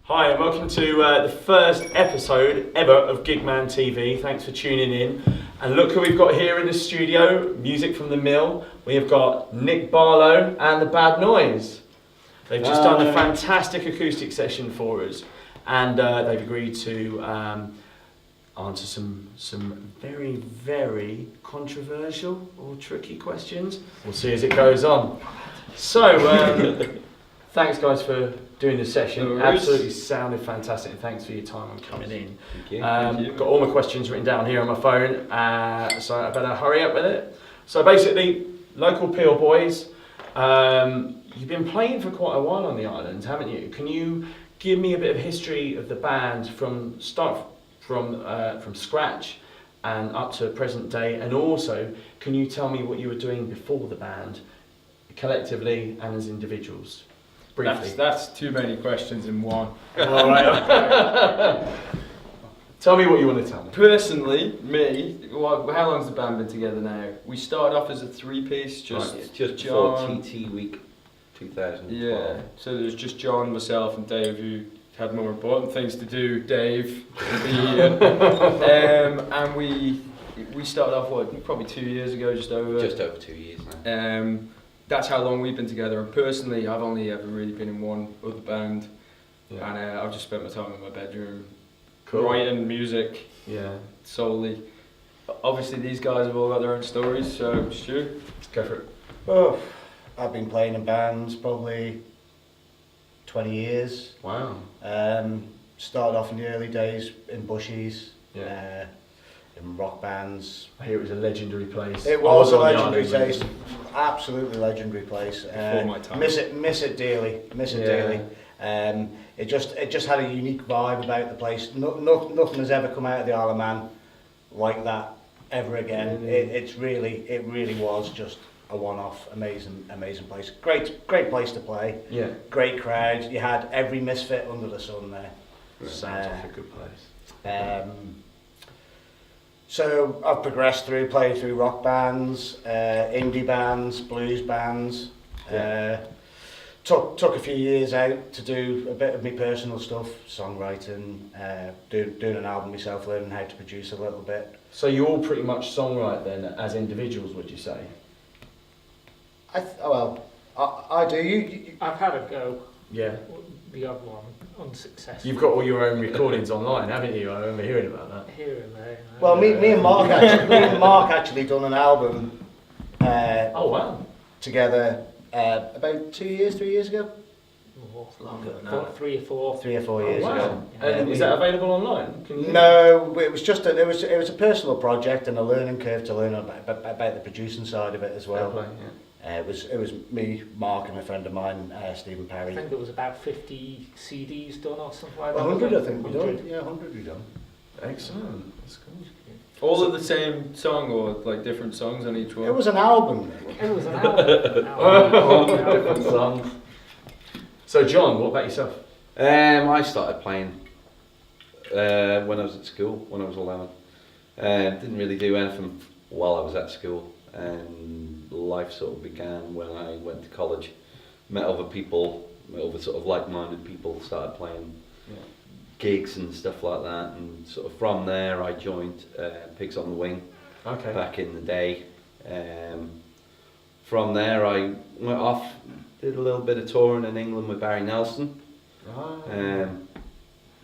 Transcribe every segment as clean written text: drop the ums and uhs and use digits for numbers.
Hi and welcome to the first episode ever of Gigmann TV. Thanks for tuning in. And look who we've got here in the studio, music from the mill. We have got Nick Barlow and The Bad Noise. They've just done a fantastic acoustic session for us, and they've agreed to answer some very, very controversial or tricky questions. We'll see as it goes on. So, thanks guys for doing the session. No Absolutely sounded fantastic, and thanks for your time and coming in. Thank you. Got all my questions written down here on my phone, so I better hurry up with it. So basically, local Peel boys, you've been playing for quite a while on the island, haven't you? Can you give me a bit of history of the band from scratch and up to present day, and also can you tell me what you were doing before the band, collectively and as individuals? Briefly. That's too many questions in one. All right. Tell me what you want to tell me. Personally, how long's the band been together now? We started off as a three-piece, just before John. TT Week 2012. Yeah, so there's just John, myself and Dave who had more important things to do. Dave, and we started off probably 2 years ago, just over 2 years now. That's how long we've been together, and personally I've only ever really been in one other band, and I've just spent my time in my bedroom writing music solely. Obviously these guys have all got their own stories, so Stu, Let's go for it. Oh, I've been playing in bands probably 20 years. Wow. Started off in the early days in bushies, in rock bands. I hear it was a legendary place. It was a on the legendary island, place, absolutely legendary place. Before my time. Miss it dearly, dearly. It just had a unique vibe about the place. Nothing has ever come out of the Isle of Man like that ever again. It really was just a one-off, amazing place. Great place to play. Yeah. Great crowd. You had every misfit under the sun there. Sounds like a good place. So I've progressed through, played through rock bands, indie bands, blues bands. Took a few years out to do a bit of my personal stuff, songwriting, doing an album myself, learning how to produce a little bit. So you all pretty much songwrite then as individuals, would you say? I do. You I've had a go. Yeah. The other one, unsuccessful. You've got all your own recordings online, haven't you? I remember hearing about that. Here and there. well, me and Mark actually done an album. Oh wow. Together about 3 years ago. Longer than that. 3 or 4. 3 or 4 years Wow. ago. And is that available online? Can you... No, it was just it was a personal project and a learning curve to learn about the producing side of it as well. Fair play, yeah. It was me, Mark, and a friend of mine, Stephen I Parry. think there was about 50 CDs done or something like that. 100, I think we 100. done. Yeah, 100 we done. Excellent. That's cool. all of the same song or like different songs on each one? It was an album. It was an album. Different songs. So John, what about yourself? I started playing when I was at school, when I was 11. Didn't really do anything while I was at school, and life sort of began when I went to college. Met other people, sort of like-minded people, started playing gigs and stuff like that, and sort of from there I joined Pigs on the Wing back in the day. From there I went off, did a little bit of touring in England with Barry Nelson,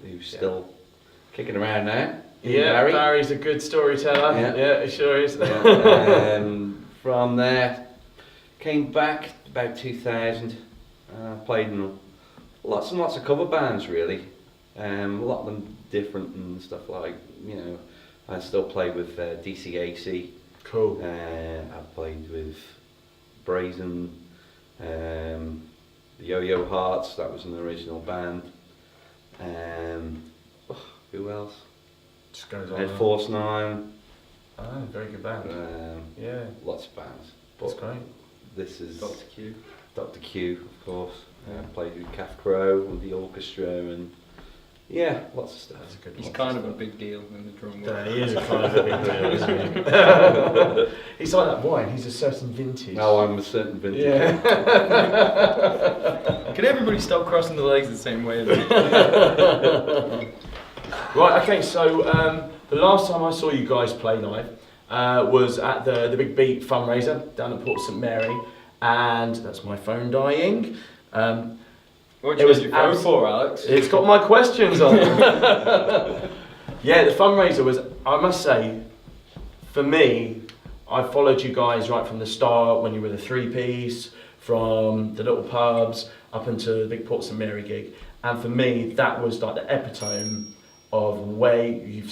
who's still kicking around now. Yeah, Barry's a good storyteller. Yeah, he sure is. From there, came back about 2000. Played in lots and lots of cover bands, really. A lot of them different and stuff like, you know. I still play with DCAC. Cool. I played with Brazen, the Yo-Yo Hearts. That was an original band. Who else? Just goes on. Ed Force 9. Oh, very good band. Yeah. Lots of bands. That's great. This is Dr. Q. Dr. Q, of course. Played with Calf Crow and the orchestra, and Yeah, lots of stuff. That's a good He's one. kind of a big deal in the drum world. Yeah, he is a kind of a big deal, isn't he? He's like that wine, he's a certain vintage. No, I'm a certain vintage. Yeah. Can everybody stop crossing the legs the same way as me? Right, okay, so the last time I saw you guys play live was at the Big Beat fundraiser down at Port St Mary, and that's my phone dying. What did you use your phone for, Alex? It's got my questions on. Yeah, the fundraiser was, I must say, for me, I followed you guys right from the start when you were the three-piece, from the little pubs up into the big Port St Mary gig, and for me that was like the epitome of where you've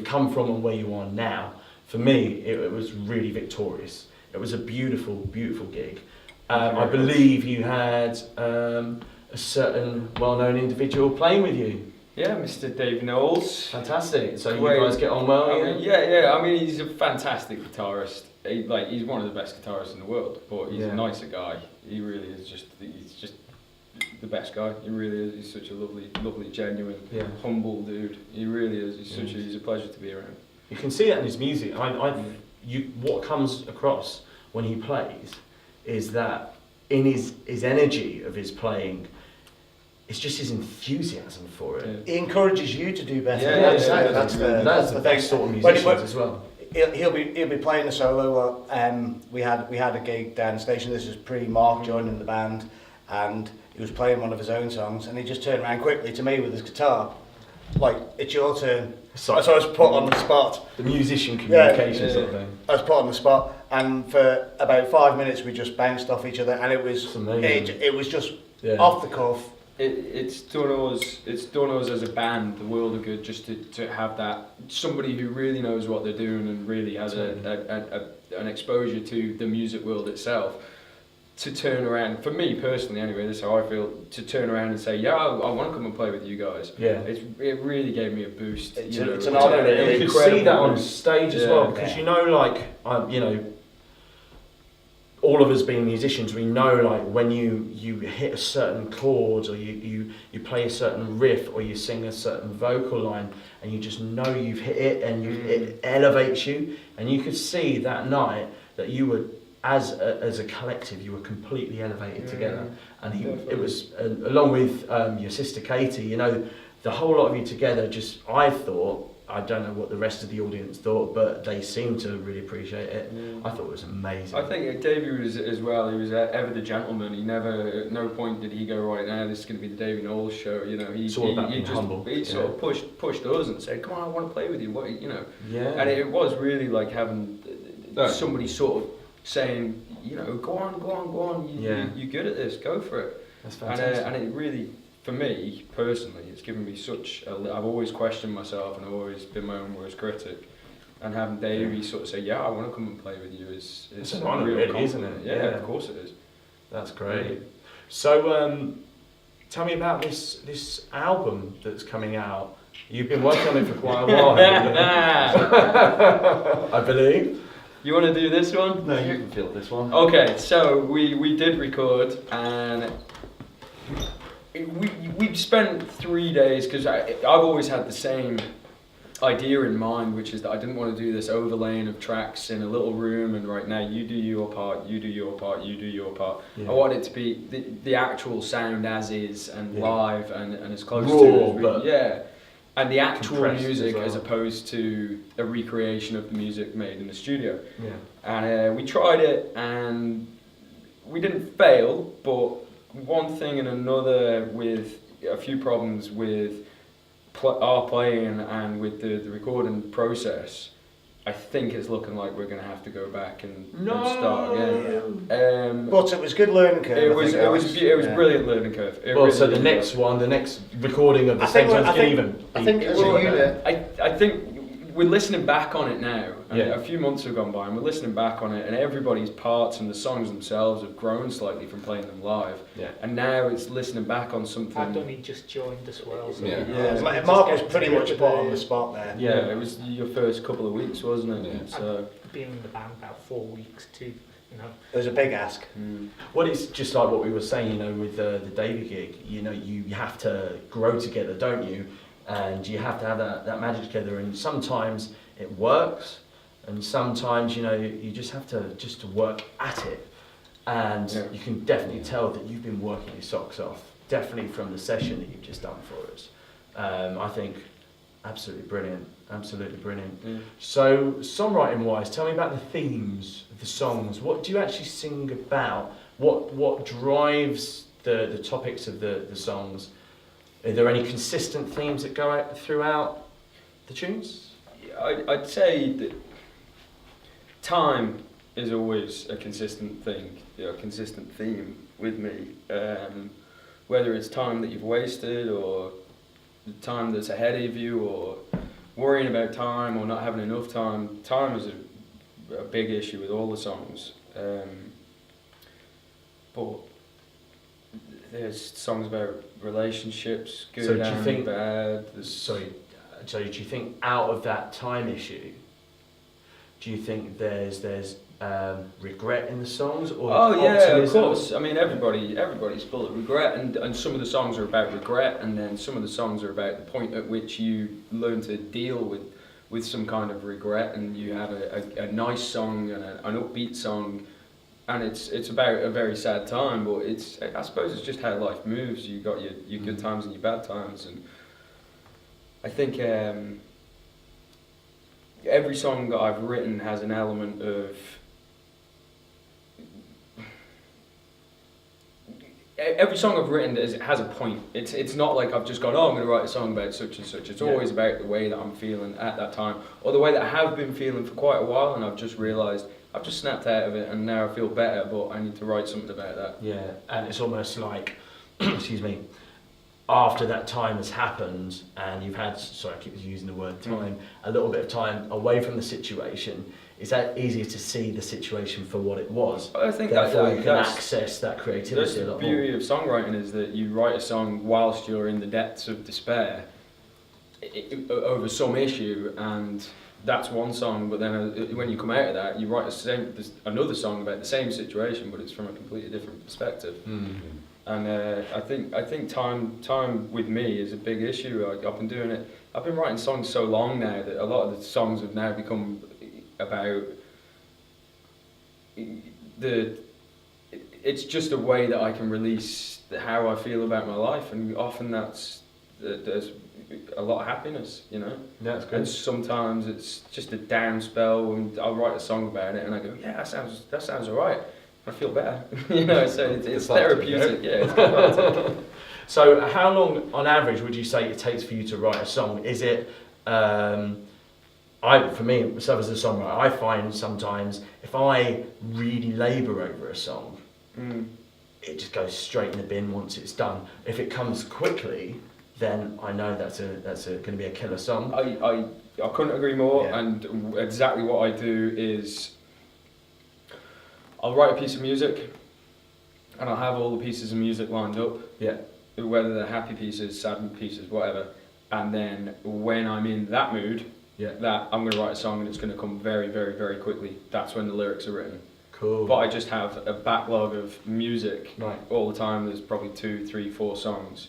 come from and where you are now. For me, it was really victorious. It was a beautiful, beautiful gig. I believe you had a certain well-known individual playing with you. Yeah, Mr. Dave Knowles. Fantastic. So Great. you guys get on well? I mean, yeah. I mean, he's a fantastic guitarist. He's one of the best guitarists in the world. But he's a nicer guy. He really is he's just the best guy. He really is. He's such a lovely, genuine, humble dude. He really is. He's a pleasure to be around. You can see that in his music. What comes across when he plays is that in his energy of his playing, it's just his enthusiasm for it. He encourages you to do better. Yeah, exactly. That's the the best thing. sort of musicians as well. He'll be playing a solo. We had a gig down the station. This was pre-Mark joining the band, and he was playing one of his own songs, and he just turned around quickly to me with his guitar, like, "It's your turn." So I was put on the spot. The musician communication sort of thing. I was put on the spot, and for about 5 minutes we just bounced off each other, and it was just off the cuff. It's done us as a band, the world of good, just to have that somebody who really knows what they're doing and really has an exposure to the music world itself, to turn around, for me personally anyway, this is how I feel, to turn around and say, yeah, I want to come and play with you guys. Yeah. It really gave me a boost. It's an honour. You could see that on stage as well, because all of us being musicians, we know, like, when you hit a certain chord, or you play a certain riff, or you sing a certain vocal line, and you just know you've hit it, and it elevates you. And you could see that night that you were, as a collective, you were completely elevated together. And it was along with your sister Katie, the whole lot of you together. Just, I thought, I don't know what the rest of the audience thought, but they seemed to really appreciate it. I thought it was amazing. I think Davey was as well. He was ever the gentleman. He never, at no point did he go, right now this is going to be the Davey Knowles show. It's all about being humble. He sort of pushed us and said, "Come on, I want to play with you." Yeah. And it was really like having somebody sort of saying, go on. You're good at this. Go for it. That's fantastic. And it really, for me personally, it's given me I've always questioned myself, and I've always been my own worst critic. And having Davey sort of say, "Yeah, I want to come and play with you," is an honour, really, isn't it? Yeah, of course it is. That's great. So, tell me about this album that's coming out. You've been working on it for quite a while, haven't you? I believe. You want to do this one? No, you can feel this one. Okay, so we did record, and we spent 3 days, because I've always had the same idea in mind, which is that I didn't want to do this overlaying of tracks in a little room and right now you do your part, you do your part, you do your part. I want it to be the actual sound as is and live and as close to as we, and the actual music as opposed to a recreation of the music made in the studio. And we tried it and we didn't fail, but one thing and another, with a few problems with our playing and with the recording process, I think it's looking like we're going to have to go back and start again. But it was good learning curve. It was brilliant learning curve. The next recording of the same time can even. I think as a unit, I think we're listening back on it now. And Yeah. a few months have gone by, and we're listening back on it, and everybody's parts and the songs themselves have grown slightly from playing them live. Yeah. And now it's listening back on something. I've only just joined as well. So Yeah. Mark was pretty much put on the spot there. Yeah, it was your first couple of weeks, wasn't it? Yeah. So. I've been in the band about 4 weeks too. It was a big ask. Well, it's just like what we were saying, with the Davey gig. You have to grow together, don't you? And you have to have that magic together. And sometimes it works, and sometimes you just have to work at it. And you can definitely tell that you've been working your socks off. Definitely from the session that you've just done for us. I think absolutely brilliant. Absolutely brilliant. Yeah. So, songwriting wise, tell me about the themes of the songs. What do you actually sing about? What drives the topics of the songs? Are there any consistent themes that go out throughout the tunes? I'd say that time is always a consistent thing, a consistent theme with me. Whether it's time that you've wasted, or the time that's ahead of you, or worrying about time or not having enough time. Time is a big issue with all the songs. But there's songs about relationships, good So do you and think- bad. So do you think out of that time issue, do you think there's regret in the songs, or Yeah, of optimism? course. I mean, everybody's full of regret, and some of the songs are about regret, and then some of the songs are about the point at which you learn to deal with some kind of regret, and you have a nice song and an upbeat song, and it's about a very sad time, but I suppose it's just how life moves. You got your good times and your bad times, and I think every song that I've written has an element of. Every song I've written has a point. It's not like I've just gone, I'm going to write a song about such and such. It's always about the way that I'm feeling at that time, or the way that I have been feeling for quite a while, and I've just realised I've just snapped out of it, and now I feel better, but I need to write something about that. Yeah, and it's almost like, excuse me, after that time has happened, and you've had, sorry, I keep using the word time, a little bit of time away from the situation, is that easier to see the situation for what it was? I think Therefore, you can that's access that that's creativity a the lot beauty more. of songwriting, is that you write a song whilst you're in the depths of despair over some issue, and that's one song. But then when you come out of that, you write another song about the same situation, but it's from a completely different perspective. And I think time with me is a big issue. I've been doing it. I've been writing songs so long now that a lot of the songs have now become about it's just a way that I can release how I feel about my life, and often there's a lot of happiness, That's and sometimes it's just a down spell, and I'll write a song about it and I go, yeah, that sounds alright, I feel better. So it's therapeutic. Yeah, it's cathartic. So how long on average would you say it takes for you to write a song? Is it for me, myself as a songwriter, I find sometimes if I really labour over a song, it just goes straight in the bin once it's done. If it comes quickly, then I know that's going to be a killer song. I couldn't agree more. Yeah. And exactly what I do is I'll write a piece of music, and I'll have all the pieces of music lined up. Yeah. Whether they're happy pieces, sad pieces, whatever. And then when I'm in that mood, that I'm going to write a song, and it's going to come very, very, very quickly. That's when the lyrics are written. Cool. But I just have a backlog of music Right. all the time. There's probably 2, 3, 4 songs.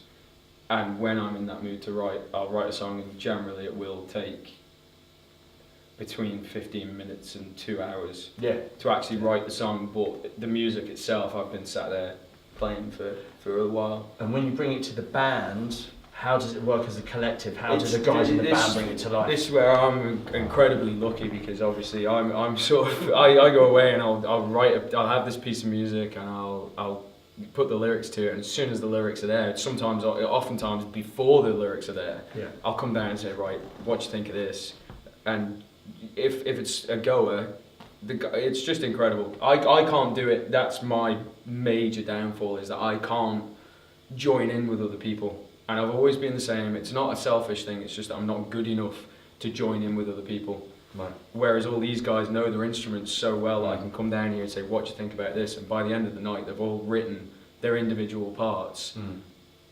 And when I'm in that mood to write, I'll write a song, and generally it will take between 15 minutes and 2 hours to actually write the song. But the music itself, I've been sat there playing for a while. And when you bring it to the band, how does it work as a collective? How do the guys in the band bring it to life? This is where I'm incredibly lucky, because obviously I'm sort of I go away and I'll have this piece of music, and I'll put the lyrics to it, and as soon as the lyrics are there, oftentimes before the lyrics are there, I'll come down and say, right, what do you think of this? And if it's a goer, it's just incredible. I can't do it. That's my major downfall, is that I can't join in with other people. And I've always been the same. It's not a selfish thing, it's just that I'm not good enough to join in with other people. Right. Whereas all these guys know their instruments so well, I can come down here and say, what do you think about this? And by the end of the night, they've all written their individual parts,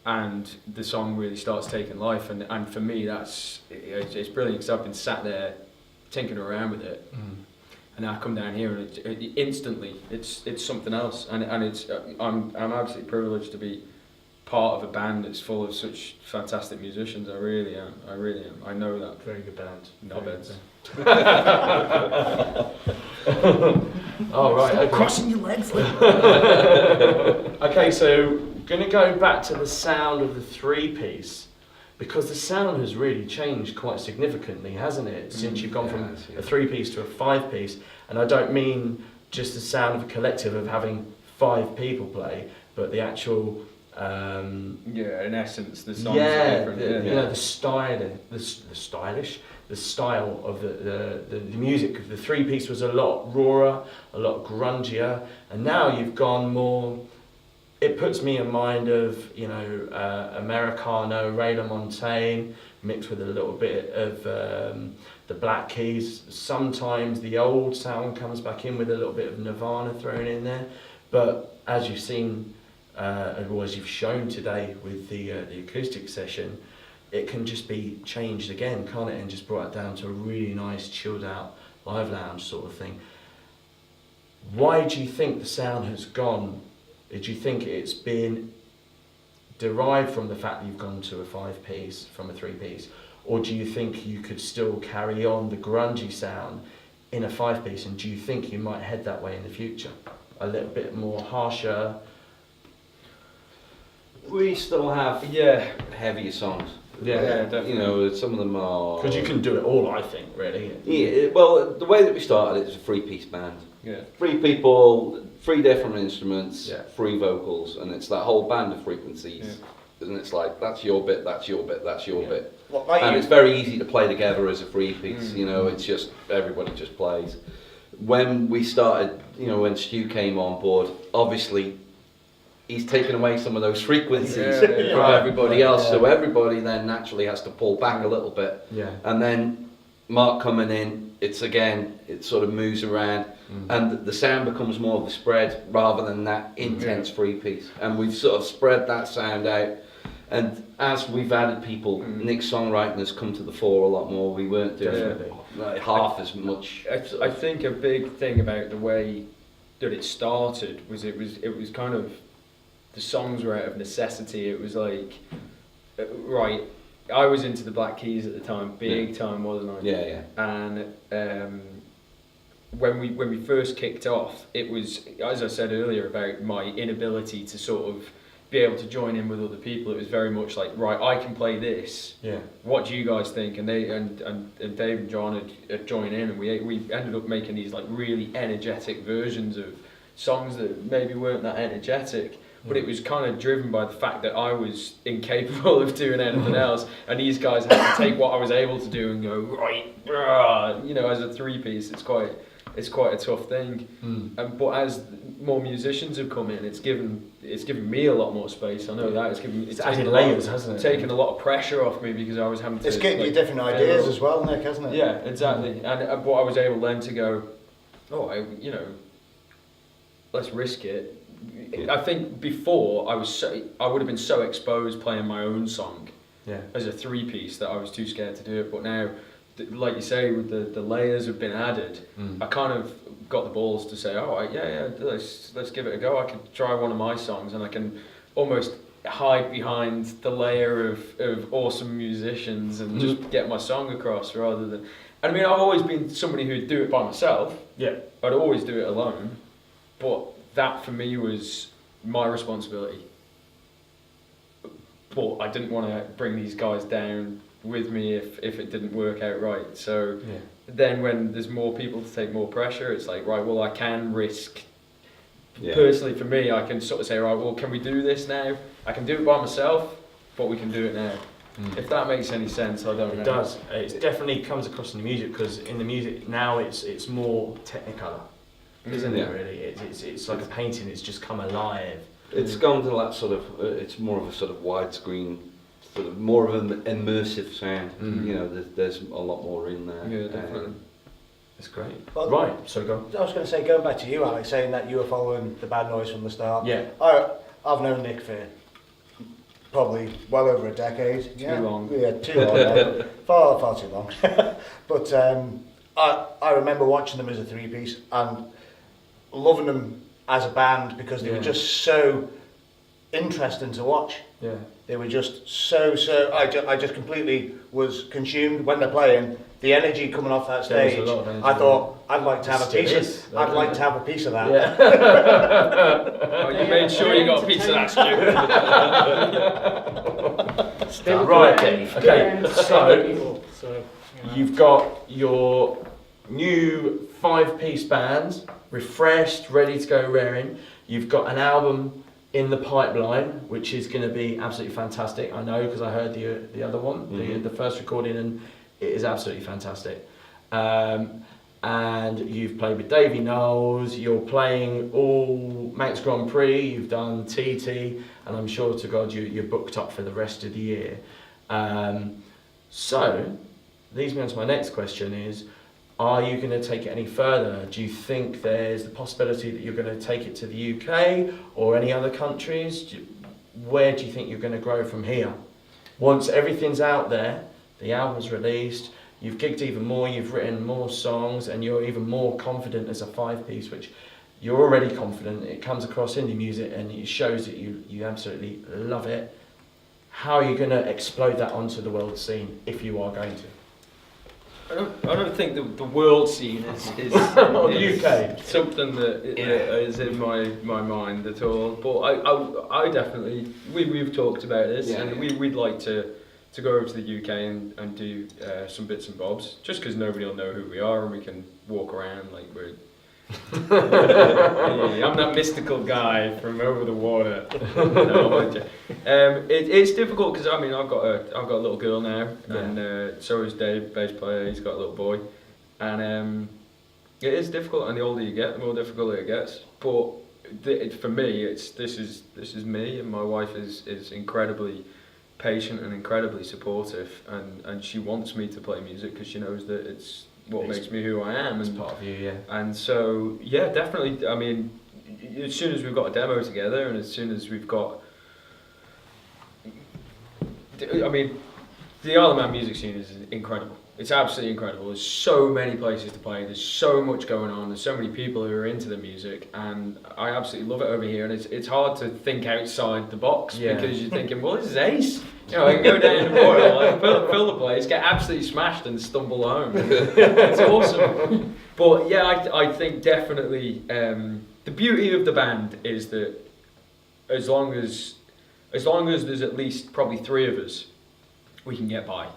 and the song really starts taking life. And for me, it's brilliant, because I've been sat there tinkering around with it, and I come down here and it instantly it's something else. And I'm absolutely privileged to be part of a band that's full of such fantastic musicians. I really am. I know that. Very good band. Knobheads. Oh right. Okay. Crossing your legs. Okay, so going to go back to the sound of the three-piece, because the sound has really changed quite significantly, hasn't it? Since you've gone from a three-piece to a five-piece, and I don't mean just the sound of a collective of having 5 people play, but the actual. In essence, the songs are different. You know, the style of the music of the three-piece was a lot rawer, a lot grungier, and now you've gone more. It puts me in mind of, you know, Americana, Ray Lamontagne, mixed with a little bit of the Black Keys. Sometimes the old sound comes back in with a little bit of Nirvana thrown in there, but as you've seen. Or as you've shown today with the acoustic session, it can just be changed again, can't it? And just brought it down to a really nice, chilled out, live lounge sort of thing. Why do you think the sound has gone? Did you think it's been derived from the fact that you've gone to a 5-piece from a 3-piece? Or do you think you could still carry on the grungy sound in a 5-piece? And do you think you might head that way in the future? A little bit more harsher? We still have heavier songs. Definitely. You know, some of them are. Because you can do it all, I think, really. Yeah. Well, the way that we started, it was a 3-piece band. Yeah. 3 people, 3 different instruments, 3 Yeah. vocals, and it's that whole band of frequencies. Yeah. And it's like, that's your bit, that's your bit, that's your bit. Well, and it's very easy to play together as a 3-piece. You know, it's just everybody just plays. When we started, you know, when Stu came on board, obviously. He's taken away some of those frequencies from everybody else, so everybody then naturally has to pull back a little bit. Yeah. And then Mark coming in, it sort of moves around, and the sound becomes more of a spread rather than that intense 3-piece. And we've sort of spread that sound out. And as we've added people, Nick's songwriting has come to the fore a lot more. We weren't doing like half as much. I think a big thing about the way that it started was it was kind of. The songs were out of necessity. It was like, right, I was into the Black Keys at the time, big time, wasn't I? Yeah. And when we first kicked off, it was, as I said earlier, about my inability to sort of be able to join in with other people. It was very much like, right, I can play this. Yeah. What do you guys think? And they and Dave and John had joined in, and we ended up making these like really energetic versions of songs that maybe weren't that energetic. But it was kind of driven by the fact that I was incapable of doing anything else, and these guys had to take what I was able to do and go right, you know, as a 3-piece. It's quite a tough thing. But as more musicians have come in, it's given me a lot more space. I know that it's added layers, hasn't it? Taken a lot of pressure off me because I was having to. It's getting you different ideas as well, Nick, hasn't it? Yeah, exactly. And what I was able then to go, let's risk it. I think before I would have been so exposed playing my own song as a 3-piece that I was too scared to do it. But now, like you say, with the layers have been added, I kind of got the balls to say, let's give it a go. I could try one of my songs, and I can almost hide behind the layer of awesome musicians and just get my song across rather than. And I mean, I've always been somebody who'd do it by myself. Yeah, I'd always do it alone, but. That for me was my responsibility, but I didn't want to bring these guys down with me if it didn't work out right. So then when there's more people to take more pressure, it's like, right, well, I can risk. Personally for me, I can sort of say, right, well, can we do this now? I can do it by myself, but we can do it now. If that makes any sense, I don't know. It does. It definitely comes across in the music, because in the music now it's more technicolor. Isn't it really? It's like a painting. It's just come alive. It's gone to that sort of. It's more of a sort of widescreen sort of more of an immersive sound. You know, there's a lot more in there. Yeah, definitely. That's great. Well, Right, so go on. I was going to say, going back to you, Alex, saying that you were following the Bad Noise from the start. Yeah. I've known Nick for probably well over a decade. Too long. Yeah, too long. Yeah. Far too long. But I remember watching them as a three-piece and loving them as a band because they were just so interesting to watch. Yeah. They were just so. I just completely was consumed when they're playing. The energy coming off that There was stage. a lot of energy, I thought I'd like to have a Still piece. is. I'd like to have a piece of that. Yeah. Oh, you made sure you got a piece of that, Stu. Right, okay, so you've got your new 5-piece band, refreshed, ready to go raring. You've got an album in the pipeline, which is going to be absolutely fantastic. I know because I heard the other one, the first recording, and it is absolutely fantastic. And you've played with Davey Knowles, you're playing all Manx Grand Prix, you've done TT, and I'm sure to God you're booked up for the rest of the year. So, leads me on to my next question is, are you going to take it any further? Do you think there's the possibility that you're going to take it to the UK or any other countries? Where do you think you're going to grow from here? Once everything's out there, the album's released, you've gigged even more, you've written more songs, and you're even more confident as a 5-piece, which you're already confident. It comes across in your music and it shows that you absolutely love it. How are you going to explode that onto the world scene if you are going to? I don't think the world scene is UK. something that is in my mind at all. But I definitely we've talked about this, and we'd like to go over to the UK and do some bits and bobs, just because nobody will know who we are and we can walk around like we're. I'm that mystical guy from over the water. It's difficult because I mean I've got a little girl now, and so is Dave, bass player. He's got a little boy, and it is difficult. And the older you get, the more difficult it gets. But for me, this is me, and my wife is incredibly patient and incredibly supportive, and she wants me to play music because she knows that it's what makes me who I am. It's part of you, yeah. And so, yeah, definitely. I mean, as soon as we've got a demo together, and as soon as we've got, I mean, the Isle of Man music scene is incredible. It's absolutely incredible. There's so many places to play. There's so much going on. There's so many people who are into the music, and I absolutely love it over here. And it's hard to think outside the box because you're thinking, well, this is ace. You know, I can go down to Boyle, I can fill the place, get absolutely smashed, and stumble home. It's awesome. But yeah, I think definitely the beauty of the band is that as long as there's at least probably 3 of us, we can get by.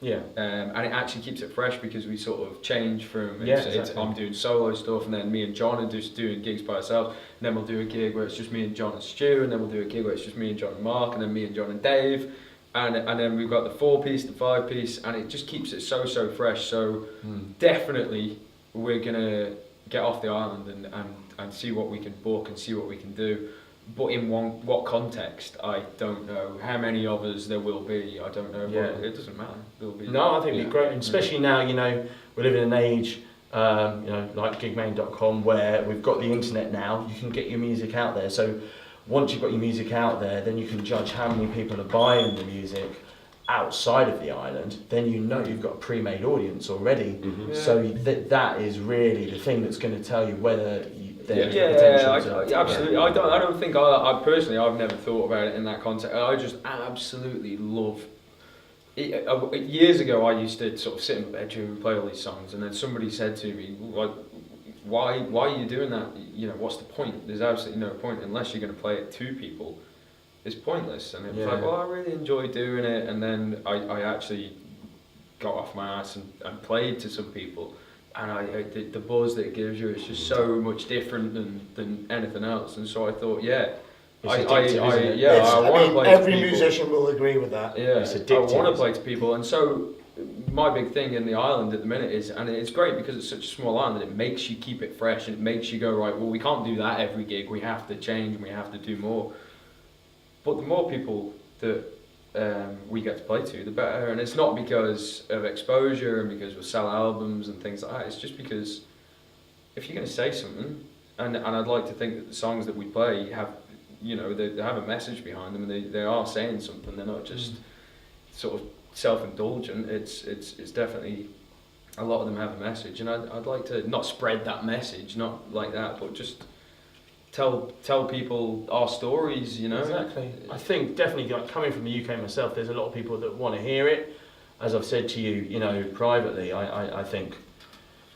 Yeah. And it actually keeps it fresh because we sort of change from exactly. I'm doing solo stuff, and then me and John are just doing gigs by ourselves, and then we'll do a gig where it's just me and John and Stu, and then we'll do a gig where it's just me and John and Mark, and then me and John and Dave, and then we've got the 4-piece, the 5-piece, and it just keeps it so fresh. So definitely we're gonna get off the island and see what we can book and see what we can do. But in what context, I don't know. How many of us there will be, I don't know. Yeah. But it doesn't matter. There'll be. No, I think it'd be great, and especially now, you know, we live in an age, you know, like Gigmann.com, where we've got the internet now. You can get your music out there. So once you've got your music out there, then you can judge how many people are buying the music outside of the island. Then you know you've got a pre-made audience already. Mm-hmm. So that is really the thing that's going to tell you whether there's potential to, absolutely. I don't think I personally, I've never thought about it in that context. I just absolutely love it. Years ago, I used to sort of sit in my bedroom and play all these songs, and then somebody said to me, like, why are you doing that? You know, what's the point? There's absolutely no point unless you're going to play it to people. It's pointless. And it was like, well, I really enjoy doing it, and then I actually got off my ass and played to some people. And the buzz that it gives you is just so much different than anything else. And so I thought, I want to play to every people. musician will agree with that. Yeah, it's addictive, I want to play to people. And so my big thing in the island at the minute is, and it's great because it's such a small island, that it makes you keep it fresh, and it makes you go, right, well, we can't do that every gig. We have to change and we have to do more. But the more people that we get to play to, the better. And it's not because of exposure and because we'll sell albums and things like that. It's just because if you're going to say something, and I'd like to think that the songs that we play have, you know, they have a message behind them, and they are saying something. They're not just sort of self-indulgent. It's definitely, a lot of them have a message, and I'd like to not spread that message, not like that, but just tell people our stories, you know. Exactly. I think definitely, like, coming from the UK myself, there's a lot of people that want to hear it. As I've said to you, you know, privately, I think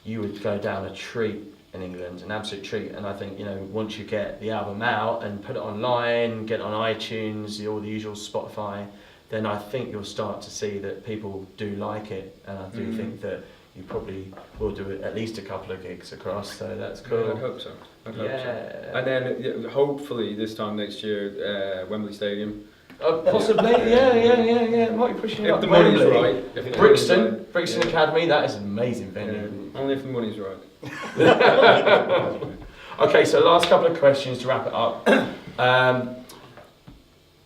you would go down a treat in England, an absolute treat. And I think, you know, once you get the album out and put it online, get it on iTunes, all the usual Spotify, then I think you'll start to see that people do like it. And I do think that you probably will do it at least a couple of gigs across, so that's cool. Yeah, I'd hope so. I'd hope so. And then hopefully this time next year, Wembley Stadium. Possibly, yeah. Might be pushing it if up. The money's right. If the Brixton money's right. Academy, that is an amazing venue. Yeah, only if the money's right. Okay, so last couple of questions to wrap it up.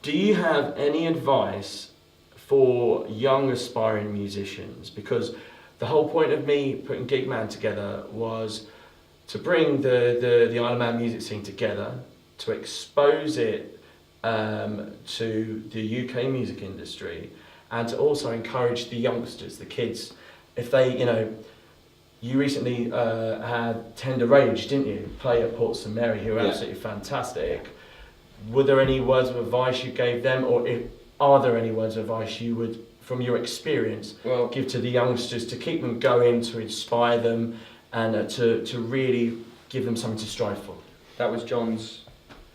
Do you have any advice for young aspiring musicians? Because the whole point of me putting Gigmann together was to bring the Isle of Man music scene together, to expose it to the UK music industry, and to also encourage the youngsters, the kids. If they, you know, you recently had Tender Rage, didn't you? Play at Port St Mary, who are absolutely fantastic. Were there any words of advice you gave them, or are there any words of advice you would, from your experience, give to the youngsters to keep them going, to inspire them, and to really give them something to strive for? That was John's.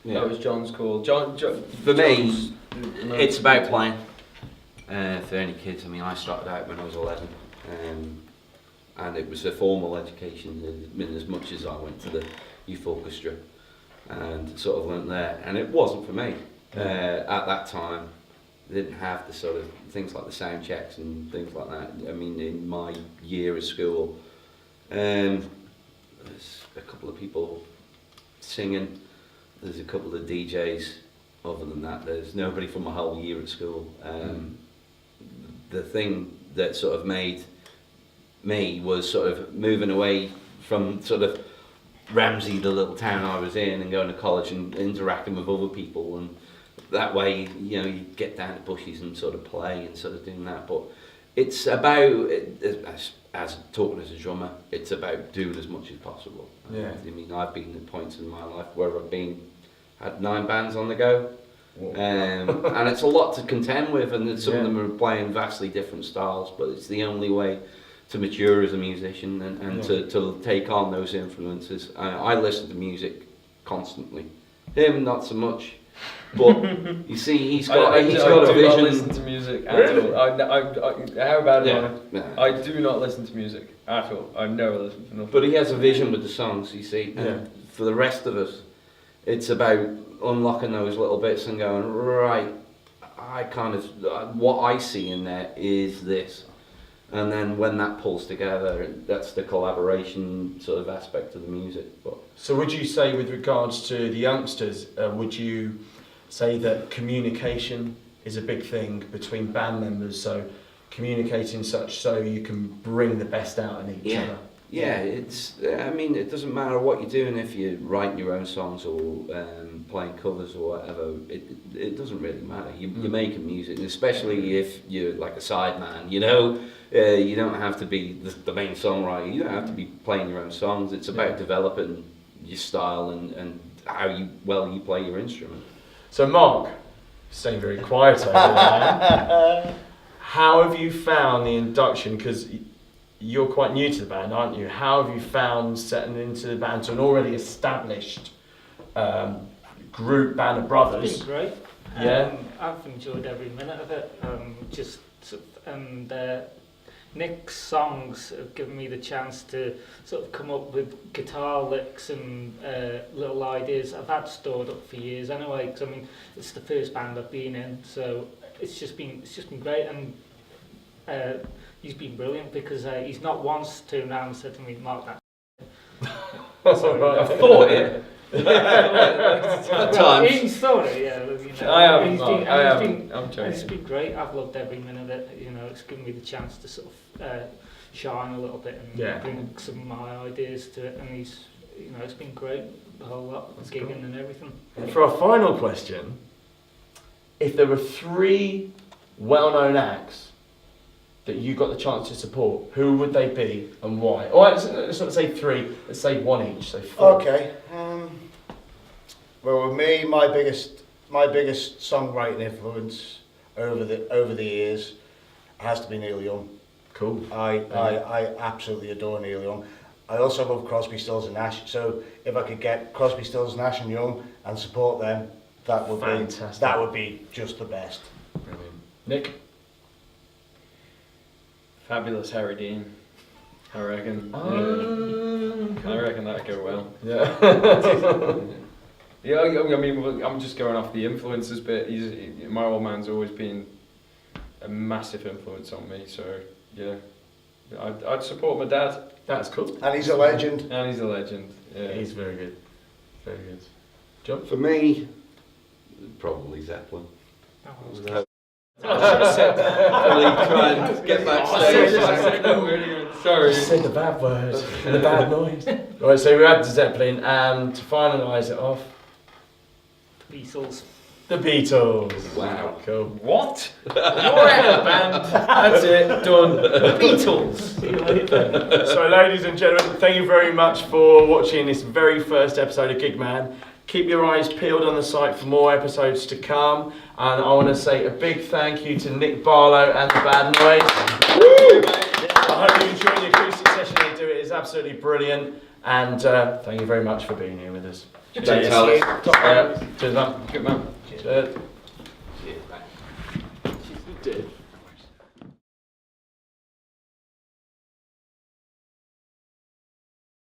Yeah. That was John's call. For me, it's about playing. For any kids, I mean, I started out when I was 11, and it was a formal education in as much as I went to the youth orchestra and sort of learnt there, and it wasn't for me. At that time, they didn't have the sort of things like the sound checks and things like that. I mean, in my year of school, there's a couple of people singing, there's a couple of DJs. Other than that, there's nobody from my whole year at school. The thing that sort of made me was sort of moving away from sort of Ramsey, the little town I was in, and going to college and interacting with other people, and that way, you know, you get down to bushes and sort of play and sort of doing that. But it's about, as talking as a drummer, it's about doing as much as possible. Yeah. I mean, I've been at points in my life where I've had 9 bands on the go, and it's a lot to contend with, and some of them are playing vastly different styles, but it's the only way to mature as a musician and to take on those influences. I listen to music constly. Him, not so much. But you see, he's got a vision. I do not listen to music at all. How bad am I? I do not listen to music at all. I never listen to nothing. But he has a vision with the songs, you see. And for the rest of us, it's about unlocking those little bits and going, right, I kind of, what I see in there is this. And then when that pulls together, that's the collaboration sort of aspect of the music. But so would you say, with regards to the youngsters, would you say that communication is a big thing between band members, so communicating such so you can bring the best out in each other? Yeah, I mean, it doesn't matter what you're doing, if you're writing your own songs or playing covers or whatever, it doesn't really matter. You're making music, and especially if you're like a sideman, you know, you don't have to be the main songwriter, you don't have to be playing your own songs. It's about developing your style and how you play your instrument. So Mark, staying very quiet over there, how have you found the induction? Because you're quite new to the band, aren't you? How have you found settling into the band to an already established group, band of brothers? It's been great. Yeah. I've enjoyed every minute of it. Nick's songs have given me the chance to sort of come up with guitar licks and little ideas I've had stored up for years anyway. Because I mean, it's the first band I've been in, so it's just been great. And he's been brilliant because he's not once turned around and said to me, "Mark, that's." I thought it. At times. In story, yeah. You know, I am. he's not. been- I and am. he's been- I'm and joking. it's been great. I've loved every minute of it. You know, it's given me the chance to sort of shine a little bit and bring some of my ideas to it. And he's, you know, it's been great. The whole lot, gigging and everything. And for our final question, if there were 3 well-known acts that you got the chance to support, who would they be and why? Or let's not say 3, let's say 1 each, so 4. Okay. Well, with me, my biggest songwriting influence over the years has to be Neil Young. Cool. I absolutely adore Neil Young. I also love Crosby, Stills and Nash. So if I could get Crosby, Stills, Nash and Young and support them, that would be just the best. Brilliant. Nick? Fabulous Harry Dean, I reckon. I reckon that'd go well. Yeah. Yeah, I mean, I'm just going off the influences bit. My old man's always been a massive influence on me, so yeah, I'd support my dad. That's cool. And he's a legend. And he's a legend. Yeah. He's very good. Very good. John? For me, probably Zeppelin. Oh, Really try and get backstage. Sorry. Just said the bad word and the bad noise. Right, so we had the Zeppelin, and to finalise it off, the Beatles. the Beatles. Wow. Cool. What? You're out of band. That's it. Done. The Beatles. See you later. So, ladies and gentlemen, thank you very much for watching this very first episode of Gigman. Keep your eyes peeled on the site for more episodes to come. And I want to say a big thank you to Nick Barlow and the Bad Noise. I hope you enjoyed the acoustic session they do. It is absolutely brilliant. And thank you very much for being here with us. Thanks, Alex. Top man. Cheers, man. Good man. Cheers.